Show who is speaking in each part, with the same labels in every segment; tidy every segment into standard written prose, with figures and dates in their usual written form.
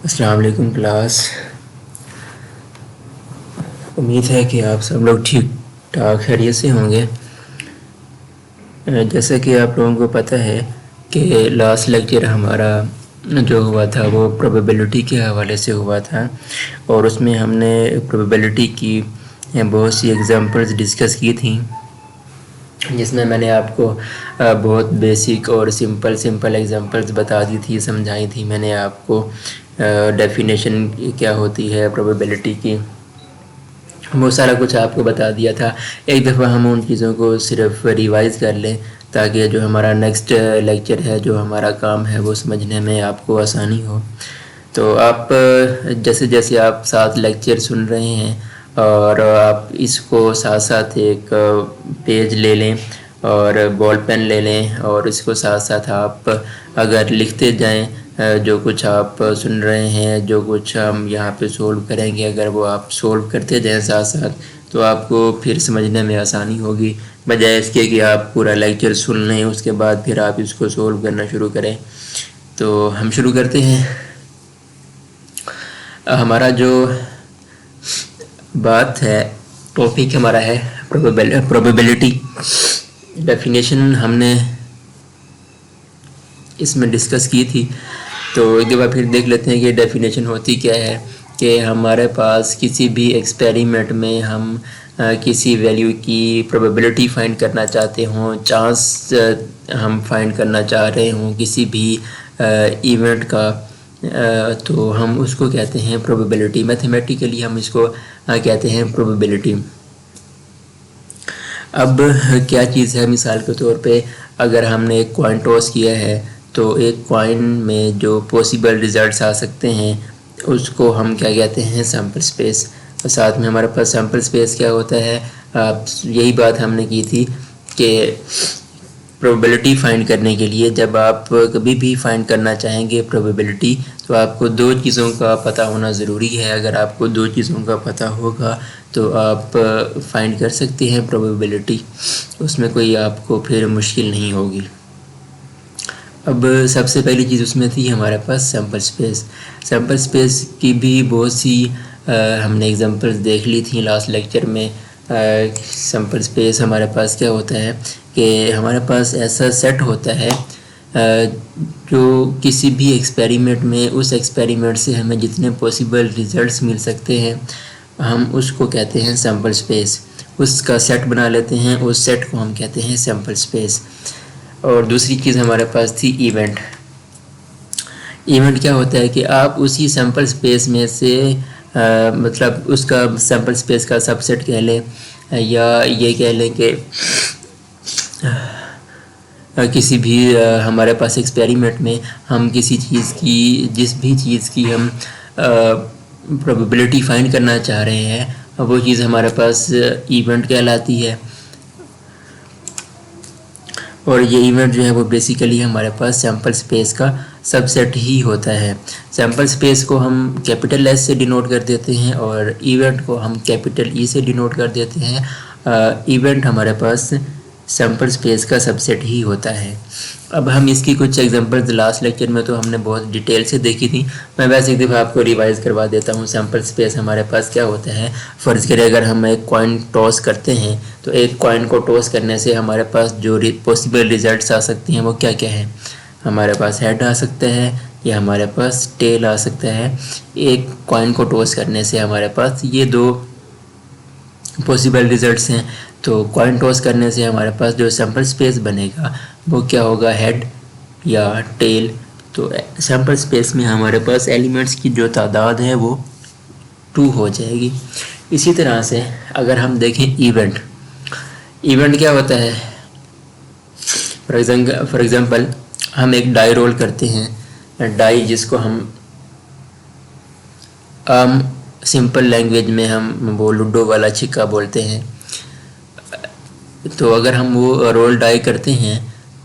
Speaker 1: السلام علیکم کلاس. امید ہے کہ آپ سب لوگ ٹھیک ٹھاک خیریت سے ہوں گے. جیسا کہ آپ لوگوں کو پتہ ہے کہ لاسٹ لیکچر ہمارا جو ہوا تھا وہ پروبیبلٹی کے حوالے سے ہوا تھا، اور اس میں ہم نے پروبیبلٹی کی بہت سی ایگزامپلز ڈسکس کی تھیں، جس میں نے آپ کو بہت بیسک اور سمپل ایگزامپلز بتا دی تھی، سمجھائی تھی. میں نے آپ کو ڈیفینیشن کیا ہوتی ہے پروبیبلٹی کی، وہ سارا کچھ آپ کو بتا دیا تھا. ایک دفعہ ہم ان چیزوں کو صرف ریوائز کر لیں تاکہ جو ہمارا نیکسٹ لیکچر ہے، جو ہمارا کام ہے، وہ سمجھنے میں آپ کو آسانی ہو. تو آپ جیسے جیسے آپ ساتھ لیکچر سن رہے ہیں اور آپ اس کو ساتھ ساتھ ایک پیج لے لیں اور بال پین لے لیں، اور اس کو ساتھ ساتھ آپ اگر لکھتے جائیں جو کچھ آپ سن رہے ہیں، جو کچھ ہم یہاں پہ سولو کریں گے، اگر وہ آپ سولو کرتے جائیں ساتھ ساتھ تو آپ کو پھر سمجھنے میں آسانی ہوگی، بجائے اس کے کہ آپ پورا لیکچر سن لیں اس کے بعد پھر آپ اس کو سولو کرنا شروع کریں. تو ہم شروع کرتے ہیں. ہمارا جو بات ہے، ٹاپک ہمارا ہے پروبیبلٹی. ڈیفینیشن ہم نے اس میں ڈسکس کی تھی، تو ایک دفعہ پھر دیکھ لیتے ہیں کہ ڈیفینیشن ہوتی کیا ہے. کہ ہمارے پاس کسی بھی ایکسپیریمنٹ میں ہم کسی ویلیو کی پروبیبلٹی فائنڈ کرنا چاہتے ہوں، چانس ہم فائنڈ کرنا چاہ رہے ہوں کسی بھی ایونٹ کا، تو ہم اس کو کہتے ہیں پروبیبلٹی. میتھمیٹیکلی ہم اس کو کہتے ہیں پروبیبلٹی. اب کیا چیز ہے، مثال کے طور پہ اگر ہم نے ایک کوائن ٹاس کیا ہے تو ایک کوائن میں جو پاسبل ریزلٹس آ سکتے ہیں اس کو ہم کیا کہتے ہیں، سیمپل اسپیس. اور ساتھ میں ہمارے پاس سیمپل اسپیس کیا ہوتا ہے، یہی بات ہم نے کی تھی کہ پروبیبلٹی فائنڈ کرنے کے لیے جب آپ کبھی بھی فائنڈ کرنا چاہیں گے پروبیبلٹی، تو آپ کو دو چیزوں کا پتہ ہونا ضروری ہے. اگر آپ کو دو چیزوں کا پتہ ہوگا تو آپ فائنڈ کر سکتے ہیں پروبیبلٹی، اس میں کوئی آپ کو پھر مشکل نہیں ہوگی. اب سب سے پہلی چیز اس میں تھی ہمارے پاس سیمپل اسپیس. سیمپل اسپیس کی بھی بہت سی ہم نے ایگزامپلز دیکھ لی تھیں لاسٹ لیکچر میں. سیمپل اسپیس ہمارے پاس کیا ہوتا ہے کہ ہمارے پاس ایسا سیٹ ہوتا ہے جو کسی بھی ایکسپیریمنٹ میں اس ایکسپیریمنٹ سے ہمیں جتنے پاسبل ریزلٹس مل سکتے ہیں ہم اس کو کہتے ہیں سیمپل اسپیس. اس کا سیٹ بنا لیتے ہیں، اس سیٹ کو ہم کہتے ہیں سیمپل اسپیس. اور دوسری چیز ہمارے پاس تھی ایونٹ. ایونٹ کیا ہوتا ہے کہ آپ اسی سیمپل اسپیس میں سے مطلب اس کا سیمپل اسپیس کا سب سیٹ کہہ لیں، یا یہ کہہ لیں کہ کسی بھی ہمارے پاس ایکسپیریمنٹ میں ہم کسی چیز کی، جس بھی چیز کی ہم پروبیبلٹی فائنڈ کرنا چاہ رہے ہیں وہ چیز ہمارے پاس ایونٹ کہلاتی ہے. اور یہ ایونٹ جو ہے وہ بیسیکلی ہمارے پاس سیمپل اسپیس کا سب سیٹ ہی ہوتا ہے. سیمپل اسپیس کو ہم کیپٹل ایس سے ڈینوٹ کر دیتے ہیں اور ایونٹ کو ہم کیپٹل ای سے ڈینوٹ کر دیتے ہیں. ایونٹ ہمارے پاس سیمپل اسپیس کا سب سیٹ ہی ہوتا ہے. اب ہم اس کی کچھ ایگزامپلز لاسٹ لیکچر میں تو ہم نے بہت ڈیٹیل سے دیکھی تھی، میں ویسے ایک دفعہ آپ کو ریوائز کروا دیتا ہوں. سیمپل اسپیس ہمارے پاس کیا ہوتا ہے، فرض کریں اگر ہم ایک کوائن ٹاس کرتے ہیں تو ایک کوائن کو ٹاس کرنے سے ہمارے پاس جو پاسبل ریزلٹس آ سکتے ہیں وہ کیا کیا ہیں. ہمارے پاس ہیڈ آ سکتا ہے یا ہمارے پاس ٹیل آ سکتا ہے. ایک کوائن کو ٹاس کرنے سے ہمارے پاس یہ دو پاسبل ریزلٹس ہیں. تو کوائن ٹاس کرنے سے ہمارے پاس جو سیمپل اسپیس بنے گا وہ کیا ہوگا، ہیڈ یا ٹیل. تو سیمپل اسپیس میں ہمارے پاس ایلیمنٹس کی جو تعداد ہے وہ 2 ہو جائے گی. اسی طرح سے اگر ہم دیکھیں ایونٹ کیا ہوتا ہے، فار ایگزامپل ہم ایک ڈائی رول کرتے ہیں. ڈائی جس کو ہم عام سمپل لینگویج میں ہم وہ لوڈو والا چھکا بولتے ہیں. تو اگر ہم وہ رول ڈائی کرتے ہیں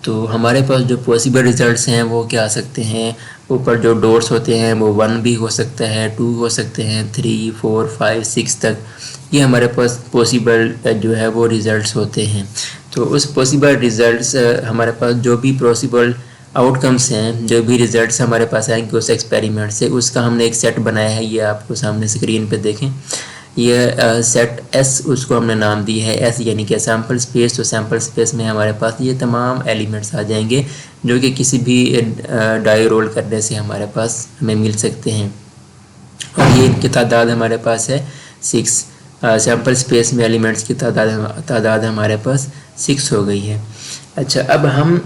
Speaker 1: تو ہمارے پاس جو پاسبل ریزلٹس ہیں وہ کیا آ سکتے ہیں، اوپر جو ڈورس ہوتے ہیں وہ 1 بھی ہو سکتا ہے، 2 ہو سکتے ہیں، 3 4 5 6 تک. یہ ہمارے پاس پاسبل جو ہے وہ ریزلٹس ہوتے ہیں. تو اس پاسبل ریزلٹس ہمارے پاس جو بھی پاسبل آؤٹ کمس ہیں، جو بھی ریزلٹس ہمارے پاس آئیں گے اس ایکسپیریمنٹ سے، اس کا ہم نے ایک سیٹ بنایا ہے. یہ آپ کو سامنے اسکرین پہ دیکھیں، یہ سیٹ ایس، اس کو ہم نے نام دی ہے ایس یعنی کہ سیمپل اسپیس. تو سیمپل اسپیس میں ہمارے پاس یہ تمام ایلیمنٹس آ جائیں گے جو کہ کسی بھی ڈائی رول کرنے سے ہمارے پاس ہمیں مل سکتے ہیں، اور یہ ان کی تعداد ہمارے پاس ہے 6. سیمپل اسپیس میں ایلیمنٹس کی تعداد ہمارے پاس 6 ہو گئی ہے. اچھا، اب ہم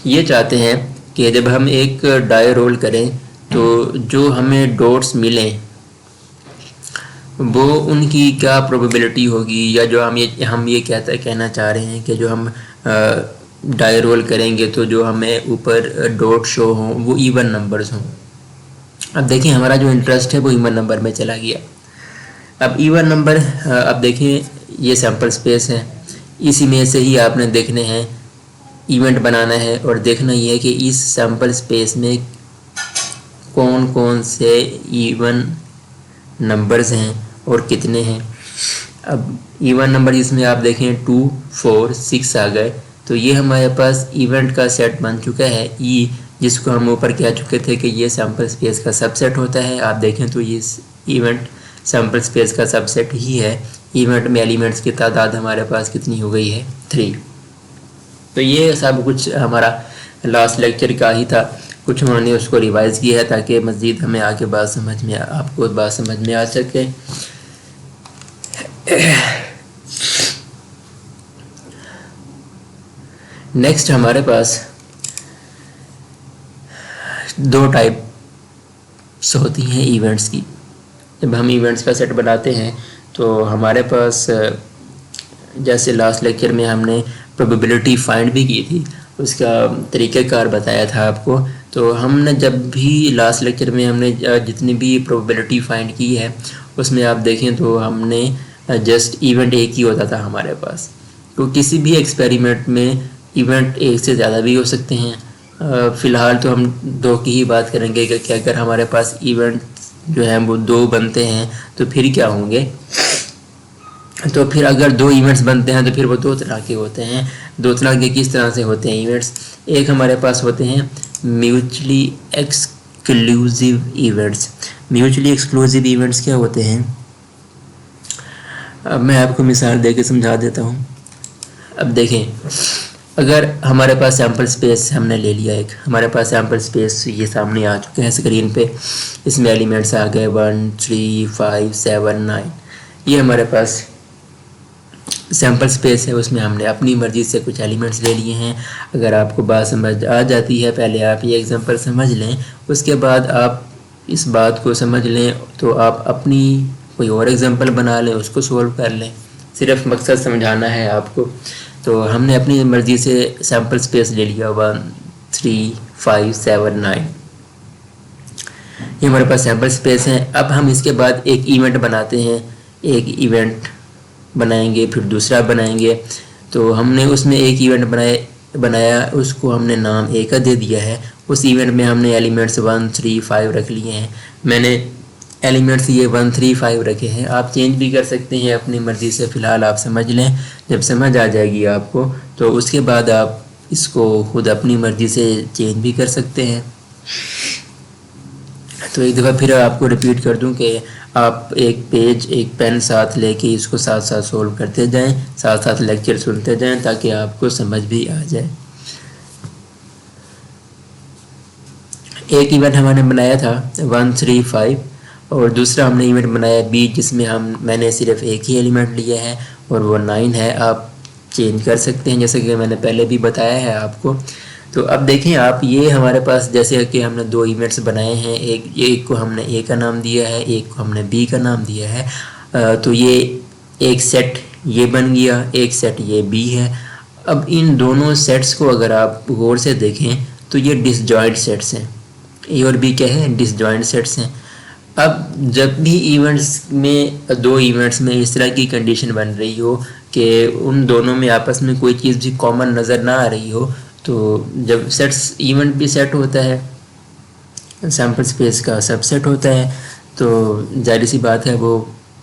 Speaker 1: یہ چاہتے ہیں کہ جب ہم ایک ڈائی رول کریں تو جو ہمیں ڈوٹس ملیں وہ ان کی کیا پروبیبلٹی ہوگی، یا جو ہم یہ کہنا چاہ رہے ہیں کہ جو ہم ڈائی رول کریں گے تو جو ہمیں اوپر ڈوٹ شو ہوں وہ ایون نمبرز ہوں. اب دیکھیں ہمارا جو انٹرسٹ ہے وہ ایون نمبر میں چلا گیا. اب ایون نمبر، اب دیکھیں یہ سیمپل سپیس ہے، اسی میں سے ہی آپ نے دیکھنے ہیں، ایونٹ بنانا ہے اور دیکھنا یہ ہے کہ اس سیمپل سپیس میں کون کون سے ایون نمبرز ہیں اور کتنے ہیں. اب ایون نمبر جس میں آپ دیکھیں 2 4 6 آ گئے، تو یہ ہمارے پاس ایونٹ کا سیٹ بن چکا ہے ای، جس کو ہم اوپر کہہ چکے تھے کہ یہ سیمپل سپیس کا سب سیٹ ہوتا ہے. آپ دیکھیں تو یہ ایونٹ سیمپل سپیس کا سب سیٹ ہی ہے. ایونٹ میں ایلیمنٹس کی تعداد ہمارے پاس کتنی ہو گئی ہے 3. تو یہ سب کچھ ہمارا لاسٹ لیکچر کا ہی تھا، کچھ ہم نے اس کو ریوائز کیا ہے تاکہ مزید ہمیں آگے آپ کو بات سمجھ میں آ سکے. نیکسٹ ہمارے پاس 2 ٹائپس ہوتی ہیں ایونٹس کی. جب ہم ایونٹس کا سیٹ بناتے ہیں تو ہمارے پاس، جیسے لاسٹ لیکچر میں ہم نے پروبیبلٹی فائنڈ بھی کی تھی، اس کا طریقہ کار بتایا تھا آپ کو. تو ہم نے جب بھی لاسٹ لیکچر میں ہم نے جتنی بھی پروبیبلٹی فائنڈ کی ہے اس میں آپ دیکھیں تو ہم نے جسٹ ایونٹ ایک ہی ہوتا تھا ہمارے پاس. تو کسی بھی ایکسپیریمنٹ میں ایونٹ ایک سے زیادہ بھی ہو سکتے ہیں. فی الحال تو ہم 2 کی ہی بات کریں گے کہ اگر ہمارے پاس ایونٹ جو ہیں وہ 2 بنتے ہیں تو پھر کیا ہوں گے. تو پھر اگر 2 ایونٹس بنتے ہیں تو پھر وہ 2 طرح کے ہوتے ہیں. 2 طرح کے کس طرح سے ہوتے ہیں ایونٹس؟ ایک ہمارے پاس ہوتے ہیں mutually exclusive events. Mutually exclusive events کیا ہوتے ہیں؟ اب میں آپ کو مثال دے کے سمجھا دیتا ہوں. اب دیکھیں، اگر ہمارے پاس سیمپل سپیس ہم نے لے لیا، ایک ہمارے پاس سیمپل سپیس یہ سامنے آ چکے ہیں اسکرین پہ، اس میں ایلیمنٹس آ گئے 1 3 5 7 9. یہ ہمارے پاس سیمپل سپیس ہے، اس میں ہم نے اپنی مرضی سے کچھ ایلیمنٹس لے لیے ہیں. اگر آپ کو بات سمجھ آ جاتی ہے، پہلے آپ یہ ایگزامپل سمجھ لیں، اس کے بعد آپ اس بات کو سمجھ لیں تو آپ اپنی کوئی اور ایگزامپل بنا لیں، اس کو سولو کر لیں. صرف مقصد سمجھانا ہے آپ کو. تو ہم نے اپنی مرضی سے سیمپل سپیس لے لیا 1 3 5 7 9. یہ ہمارے پاس سیمپل سپیس ہیں. اب ہم اس کے بعد ایک ایونٹ بناتے ہیں، ایک ایونٹ بنائیں گے، پھر دوسرا بنائیں گے. تو ہم نے اس میں ایک ایونٹ بنایا، اس کو ہم نے نام اے کا دے دیا ہے. اس ایونٹ میں ہم نے ایلیمنٹس 1 3 5 رکھ لیے ہیں. میں نے ایلیمنٹس یہ 1 3 5 رکھے ہیں، آپ چینج بھی کر سکتے ہیں اپنی مرضی سے. فی الحال آپ سمجھ لیں، جب سمجھ آ جائے گی آپ کو تو اس کے بعد آپ اس کو خود اپنی مرضی سے چینج بھی کر سکتے ہیں. تو ایک دفعہ پھر آپ کو ریپیٹ کر دوں کہ آپ ایک پیج ایک پین ساتھ لے کے اس کو ساتھ ساتھ سولو کرتے جائیں، ساتھ ساتھ لیکچر سنتے جائیں تاکہ آپ کو سمجھ بھی آ جائے. ایک ایونٹ ہم نے بنایا تھا 1 3 5 اور دوسرا ہم نے ایونٹ بنایا بی، جس میں میں نے صرف ایک ہی ایلیمنٹ لیا ہے اور وہ 9 ہے. آپ چینج کر سکتے ہیں جیسے کہ میں نے پہلے بھی بتایا ہے آپ کو. تو اب دیکھیں آپ، یہ ہمارے پاس جیسے کہ ہم نے 2 ایونٹس بنائے ہیں، ایک کو ہم نے اے کا نام دیا ہے، ایک کو ہم نے بی کا نام دیا ہے. تو یہ ایک سیٹ یہ بن گیا، ایک سیٹ یہ بی ہے. اب ان دونوں سیٹس کو اگر آپ غور سے دیکھیں تو یہ ڈس جوائنٹ سیٹس ہیں. اے اور بی کیا ہے؟ ڈس جوائنٹ سیٹس ہیں. اب جب بھی ایونٹس میں 2 ایونٹس میں اس طرح کی کنڈیشن بن رہی ہو کہ ان دونوں میں آپس میں کوئی چیز بھی کامن نظر نہ آ رہی ہو، تو جب سیٹس ایونٹ بھی سیٹ ہوتا ہے، سیمپل سپیس کا سب سیٹ ہوتا ہے، تو ظاہر سی بات ہے وہ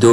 Speaker 1: 2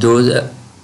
Speaker 1: 2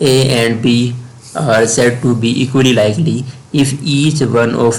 Speaker 1: A and B are said to be equally likely if each one of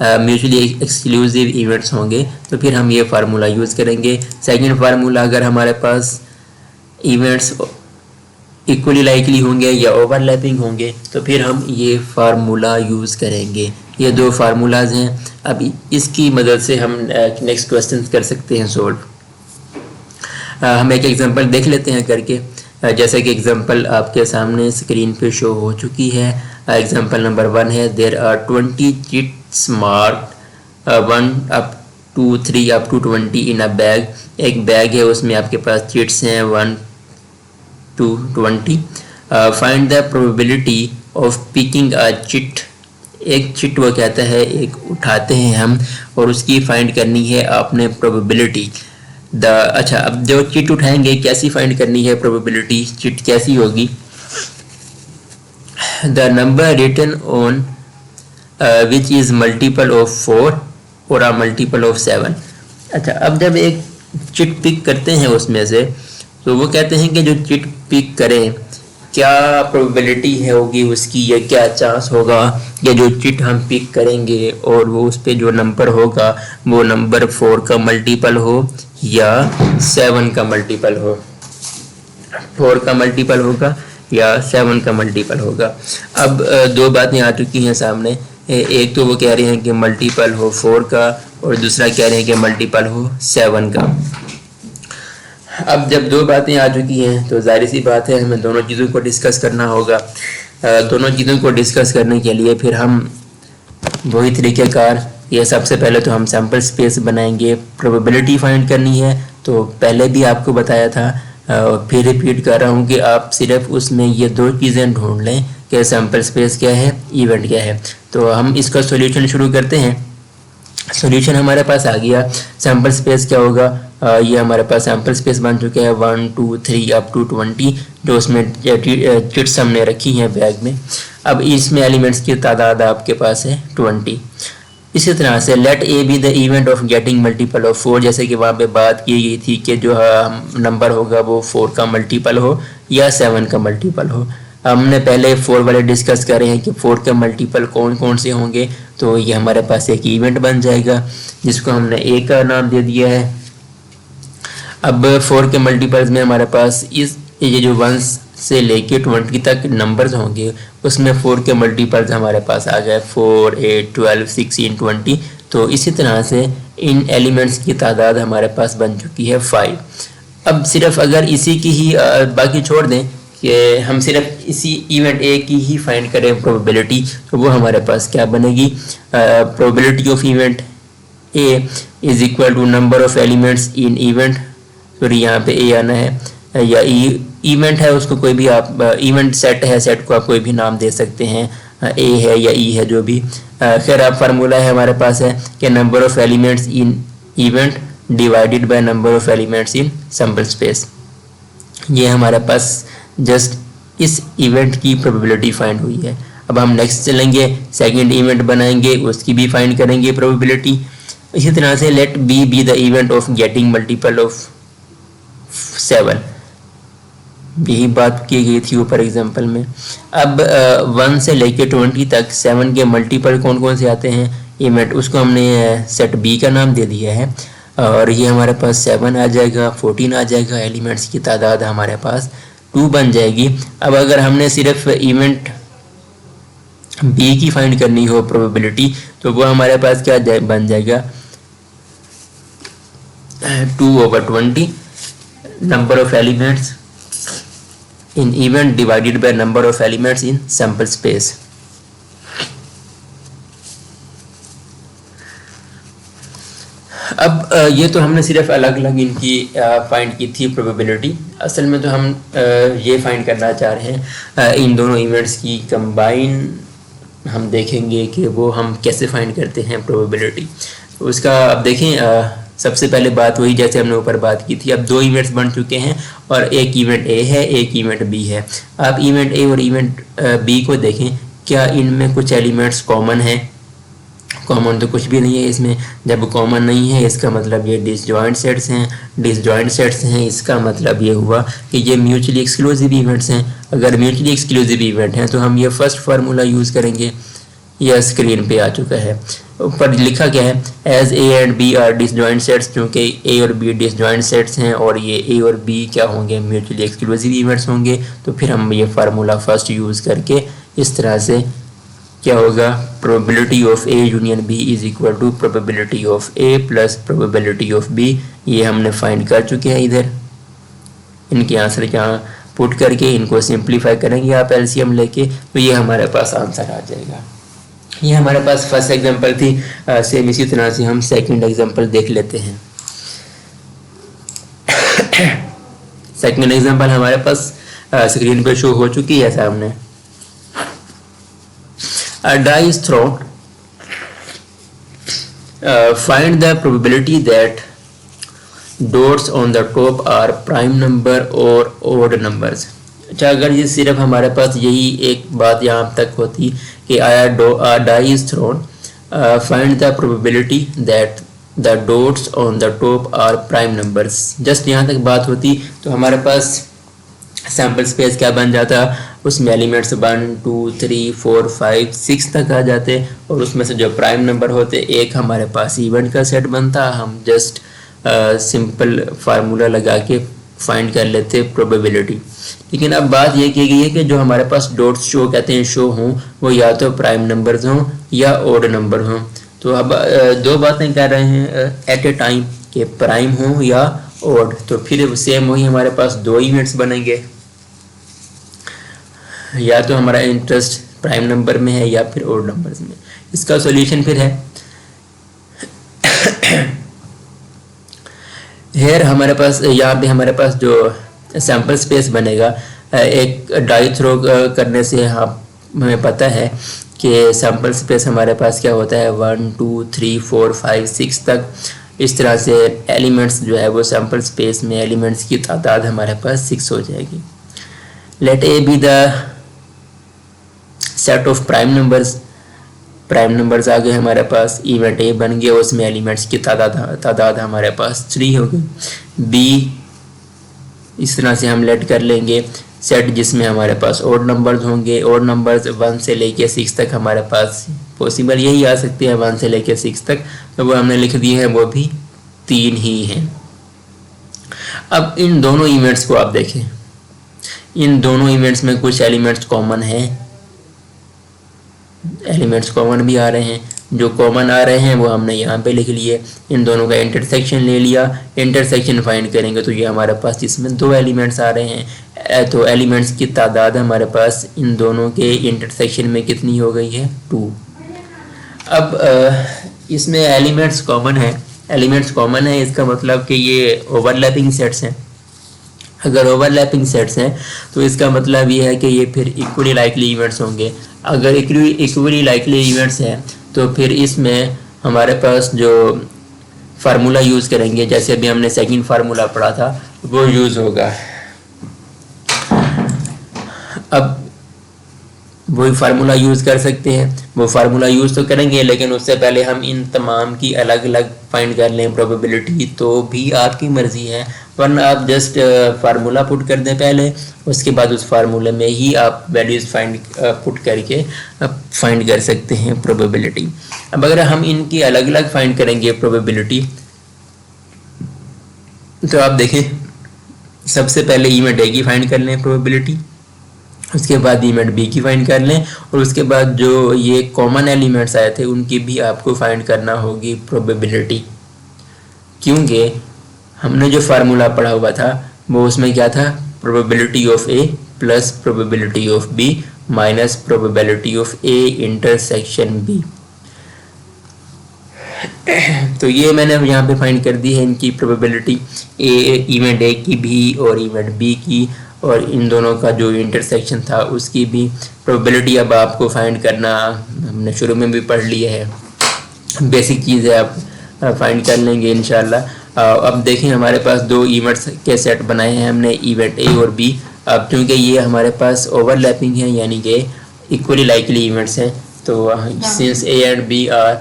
Speaker 1: mutually exclusive events ہوں گے تو پھر ہم یہ فارمولا یوز کریں گے. سیکنڈ فارمولا اگر ہمارے پاس ایونٹس ایکولی لائکلی ہوں گے یا اوور لیپنگ ہوں گے تو پھر ہم یہ فارمولا یوز کریں گے. یہ دو فارمولاز ہیں. اب اس کی مدد سے ہم نیکسٹ کویسچن کر سکتے ہیں سولو. ہم ایک ایگزامپل دیکھ لیتے ہیں کر کے. جیسے کہ ایگزامپل آپ کے سامنے اسکرین پہ شو ہو چکی ہے. ایگزامپل نمبر 1 ہے there are 20 chits marked 1 up to 3 up to 20 in a bag. ایک بیگ ہے اس میں آپ کے پاس چٹس ہیں 1 to 20. Find the probability of picking a chit. ایک چٹ وہ کہتا ہے ایک اٹھاتے ہیں ہم اور اس کی فائنڈ کرنی ہے آپ نے probability. اچھا اب جو چٹ اٹھائیں گے کیسی فائنڈ کرنی ہے probability چٹ کیسی ہوگی. The number written on which is multiple of 4 or a multiple of 7. اچھا اب جب ایک چٹ پک کرتے ہیں اس میں سے تو وہ کہتے ہیں کہ جو چٹ پک کریں کیا probability ہے ہوگی اس کی یا کیا چانس ہوگا کہ جو چٹ ہم پک کریں گے اور وہ اس پہ جو نمبر ہوگا وہ نمبر 4 کا ملٹیپل ہو یا 7 کا ملٹیپل ہو. 4 کا ملٹیپل ہوگا یا 7 کا ملٹیپل ہوگا. اب دو باتیں آ چکی ہیں سامنے. ایک تو وہ کہہ رہے ہیں کہ ملٹیپل ہو 4 کا اور دوسرا کہہ رہے ہیں کہ ملٹیپل ہو 7 کا. اب جب دو باتیں آ چکی ہیں تو ظاہر سی بات ہے ہمیں دونوں چیزوں کو ڈسکس کرنا ہوگا. دونوں چیزوں کو ڈسکس کرنے کے لیے پھر ہم وہی طریقہ کار یہ سب سے پہلے تو ہم سیمپل سپیس بنائیں گے. پروبیبلٹی فائنڈ کرنی ہے تو پہلے بھی آپ کو بتایا تھا پھر ریپیٹ کر رہا ہوں کہ آپ صرف اس میں یہ دو چیزیں ڈھونڈ لیں کہ سیمپل سپیس کیا ہے ایونٹ کیا ہے. تو ہم اس کا سولیوشن شروع کرتے ہیں. سولیوشن ہمارے پاس آ گیا. سیمپل سپیس کیا ہوگا یہ ہمارے پاس سیمپل سپیس بن چکے ہیں 1 2 3 up to 20 جو اس میں چٹس ہم نے رکھی ہیں بیگ میں. اب اس میں ایلیمنٹس کی تعداد آپ کے پاس ہے 20. اسی طرح سے let A be the event of getting multiple of 4 جیسے کہ وہاں پہ بات کی گئی تھی کہ جو نمبر ہوگا وہ 4 کا ملٹیپل ہو یا 7 کا ملٹیپل ہو. ہم نے پہلے 4 والے ڈسکس کر رہے ہیں کہ 4 کے ملٹیپل کون کون سے ہوں گے تو یہ ہمارے پاس ایک ایونٹ بن جائے گا جس کو ہم نے اے کا نام دے دیا ہے. اب 4 کے ملٹیپلز میں ہمارے پاس یہ جو 1 سے لے کے 20 تک نمبرز ہوں گے اس میں 4 کے ملٹیپلز ہمارے پاس آ گئے 4 8 12 16 20. تو اسی طرح سے ان ایلیمنٹس کی تعداد ہمارے پاس بن چکی ہے 5. اب صرف اگر اسی کی ہی باقی چھوڑ دیں کہ ہم صرف اسی ایونٹ اے کی ہی فائنڈ کریں probability تو وہ ہمارے پاس کیا بنے گی probability of event A is equal to number of elements in event. Sorry یہاں پہ اے آنا ہے یا ایونٹ ہے اس کو کوئی بھی آپ ایونٹ سیٹ ہے سیٹ کو آپ کوئی بھی نام دے سکتے ہیں اے ہے یا ای ہے جو بھی. خیر آپ فارمولہ ہے ہمارے پاس ہے کہ number of elements in event divided by number of elements in sample space. یہ ہمارے پاس جسٹ اس ایونٹ کی probability فائنڈ ہوئی ہے. اب ہم نیکسٹ چلیں گے سیکنڈ ایونٹ بنائیں گے اس کی بھی فائنڈ کریں گے probability. اسی طرح سے let B be the event of getting multiple of 7. یہی بات کی گئی تھی اوپر ایگزامپل میں. اب 1 سے لے کے 20 تک 7 کے ملٹیپل کون کون سے آتے ہیں ایونٹ اس کو ہم نے سیٹ بی کا نام دے دیا ہے اور یہ ہمارے پاس 7 آ جائے گا 14 آ جائے گا. ایلیمنٹس کی تعداد ہمارے پاس 2 بن جائے گی. اب اگر ہم نے صرف ایونٹ بی کی فائنڈ کرنی ہو probability تو وہ ہمارے پاس کیا بن جائے گا 2/20 number of elements in event divided by number of elements in sample space. اب یہ تو ہم نے صرف الگ الگ ان کی فائنڈ کی تھی probability. اصل میں تو ہم یہ فائنڈ کرنا چاہ رہے ہیں ان دونوں ایونٹس کی کمبائن. ہم دیکھیں گے کہ وہ ہم کیسے فائنڈ کرتے ہیں probability. اس کا اب دیکھیں سب سے پہلے بات وہی جیسے ہم نے اوپر بات کی تھی. اب 2 ایونٹس بن چکے ہیں اور ایک ایونٹ اے ہے ایک ایونٹ بی ہے. آپ ایونٹ اے اور ایونٹ بی کو دیکھیں کیا ان میں کچھ ایلیمنٹس کامن ہیں. کامن تو کچھ بھی نہیں ہے اس میں. جب کامن نہیں ہے اس کا مطلب یہ ڈس جوائنٹ سیٹس ہیں. ڈس جوائنٹ سیٹس ہیں اس کا مطلب یہ ہوا کہ یہ میوچلی ایکسکلوزیو ایونٹس ہیں. اگر میوچلی ایکسکلوزیو ایونٹ ہیں تو ہم یہ فرسٹ فارمولا یوز کریں گے یہ اسکرین پہ آ چکا ہے. اوپر لکھا کیا ہے as A and B are disjoint sets, کیونکہ اے اور بی ڈسجوائنٹ سیٹس ہیں اور یہ اے اور بی کیا ہوں گے میوچولی ایکسکلوسیو ایونٹس ہوں گے. تو پھر ہم یہ فارمولا فرسٹ یوز کر کے اس طرح سے کیا ہوگا probability of A union B is equal to probability of A plus probability of B. یہ ہم نے فائنڈ کر چکے ہیں. ادھر ان کے آنسر یہاں پٹ کر کے ان کو سمپلیفائی کریں گے آپ LCM لے کے تو یہ ہمارے پاس آنسر آ جائے گا. یہ ہمارے پاس فرسٹ ایگزامپل تھی. سیم اسی طرح سے ہم سیکنڈ ایگزامپل دیکھ لیتے ہیں. سیکنڈ ایگزامپل ہمارے پاس اسکرین پہ شو ہو چکی ہے سامنے. A die is thrown. Find the probability that dots on the top are prime number or odd numbers. اچھا اگر یہ صرف ہمارے پاس یہی ایک بات یہاں تک ہوتی کہ آیا die is thrown, find the probability that the dots on the top are prime numbers. Just یہاں تک بات ہوتی تو ہمارے پاس سیمپل اسپیس کیا بن جاتا, اس میں ایلیمنٹس 1 2 3 4 5 6 تک آ جاتے اور اس میں سے جو پرائم نمبر ہوتے ایک ہمارے پاس ایونٹ کا سیٹ بنتا. ہم جسٹ سمپل فارمولا لگا کے فائنڈ کر لیتے پروبیبلٹی. لیکن اب بات یہ کی گئی ہے کہ جو ہمارے پاس ڈوٹس شو کہتے ہیں شو ہوں وہ یا تو پرائم نمبرز ہوں یا اوڈ نمبر ہوں. تو اب دو باتیں کر رہے ہیں ایٹ اے ٹائم کہ پرائم ہوں یا اوڈ. تو پھر سیم وہی ہمارے پاس دو ایونٹس بنیں گے, یا تو ہمارا انٹرسٹ پرائم نمبر میں ہے یا پھر اوڈ نمبرز میں. اس کا سولوشن پھر ہے ہیئر ہمارے پاس یہاں پہ ہمارے پاس جو سیمپل اسپیس بنے گا ایک ڈائی تھرو کرنے سے ہمیں پتہ ہے کہ سیمپل اسپیس ہمارے پاس کیا ہوتا ہے 1 2 3 4 5 6 تک. اس طرح سے ایلیمنٹس جو ہے وہ سیمپل اسپیس میں ایلیمنٹس کی تعداد ہمارے پاس 6 ہو جائے گی. Let A be the set of prime numbers. Prime numbers آ گئے ہمارے پاس, ایونٹ اے بن گیا, اس میں ایلیمنٹس کی تعداد ہمارے پاس 3 ہو گئی. بی اس طرح سے ہم لیٹ کر لیں گے سیٹ جس میں ہمارے پاس اوڈ نمبرز ہوں گے. اوڈ نمبرز 1 سے لے کے 6 تک ہمارے پاس پاسبل یہی آ سکتے ہیں 1 سے لے کے 6 تک, تو وہ ہم نے لکھ دیے ہیں وہ بھی 3 ہی ہیں. اب ان دونوں ایونٹس کو آپ دیکھیں, ان دونوں ایونٹس میں کچھ ایلیمنٹس کامن ہیں, ایلیمنٹس کامن بھی آ رہے ہیں. جو کامن آ رہے ہیں وہ ہم نے یہاں پہ لکھ لیے. ان دونوں کا انٹرسیکشن لے لیا. انٹرسیکشن فائنڈ کریں گے تو یہ ہمارے پاس اس میں 2 ایلیمنٹس آ رہے ہیں. تو ایلیمنٹس کی تعداد ہمارے پاس ان دونوں کے انٹرسیکشن میں کتنی ہو گئی ہے 2. اب اس میں ایلیمنٹس کامن ہیں. ایلیمنٹس کامن ہیں اس کا مطلب کہ یہ اوور لیپنگ سیٹس ہیں. اگر اوور لیپنگ سیٹس ہیں تو اس کا مطلب یہ ہے کہ یہ پھر ایکولی لائکلی ایونٹس ہوں گے. اگر ایکولی لائکلی ایونٹس ہیں تو پھر اس میں ہمارے پاس جو فارمولا یوز کریں گے, جیسے ابھی ہم نے سیکنڈ فارمولا پڑھا تھا, وہ یوز ہوگا. اب وہی فارمولا یوز کر سکتے ہیں, وہ فارمولا یوز تو کریں گے لیکن اس سے پہلے ہم ان تمام کی الگ الگ فائنڈ کر لیں پروبیبلٹی تو بھی آپ کی مرضی ہے, ورنہ آپ جسٹ فارمولا پٹ کر دیں پہلے, اس کے بعد اس فارمولے میں ہی آپ ویلیوز پٹ کر کے فائنڈ کر سکتے ہیں پروبیبلٹی. اب اگر ہم ان کی الگ الگ فائنڈ کریں گے پروبیبلٹی تو آپ دیکھیں سب سے پہلے ایونٹ اے کی فائنڈ کر لیں پروبیبلٹی, اس کے بعد ایونٹ بی کی فائنڈ کر لیں, اور اس کے بعد جو یہ کامن ایلیمنٹس آئے تھے ان کی بھی آپ کو فائنڈ کرنا ہوگی پروبیبلٹی. کیونکہ ہم نے جو فارمولا پڑھا ہوا تھا وہ اس میں کیا تھا, probability of a plus probability of B minus probability of A intersection B. تو یہ میں نے یہاں پہ فائنڈ کر دی ہے ان کی پروبیبلٹی, ایونٹ اے کی بھی اور ایونٹ بی کی, اور ان دونوں کا جو انٹرسیکشن تھا اس کی بھی پروبیبلٹی. اب آپ کو فائنڈ کرنا ہم نے شروع میں بھی پڑھ لیا ہے, بیسک چیز ہے, آپ فائنڈ کر لیں گے انشاءاللہ. اب دیکھیں ہمارے پاس 2 ایونٹس کے سیٹ بنائے ہیں ہم نے, ایونٹ اے اور بی. اب کیونکہ یہ ہمارے پاس اوور لیپنگ ہے یعنی کہ ایکولی لائکلی ایونٹس ہیں, تو since A and B are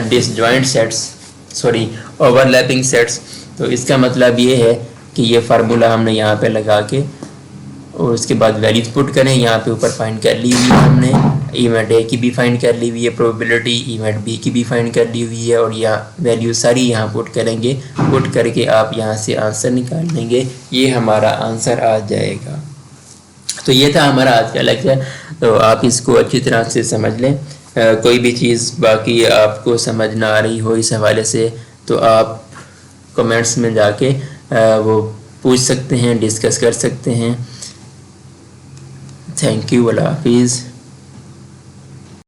Speaker 1: disjoint sets overlapping sets, تو اس کا مطلب یہ ہے کہ یہ فارمولا ہم نے یہاں پہ لگا کے اور اس کے بعد ویلیوز پٹ کریں. یہاں پہ اوپر فائنڈ کر لی ہوئی ہم نے ایونٹ اے کی بھی فائنڈ کر لی ہوئی ہے پروبیبلٹی، ایونٹ بی کی بھی فائنڈ کر لی ہوئی ہے، اور یہاں ویلیو ساری یہاں پٹ کریں گے، پٹ کر کے آپ یہاں سے آنسر نکال لیں گے، یہ ہمارا آنسر آ جائے گا۔ تو یہ تھا ہمارا آج کا لیکچر، تو آپ اس کو اچھی طرح سے سمجھ لیں۔ کوئی بھی چیز باقی آپ کو سمجھ نہ آ رہی ہو اس حوالے سے تو آپ کمنٹس میں جا کے وہ پوچھ سکتے ہیں، ڈسکس کر سکتے ہیں۔ تھینک یو، اللہ حافظ۔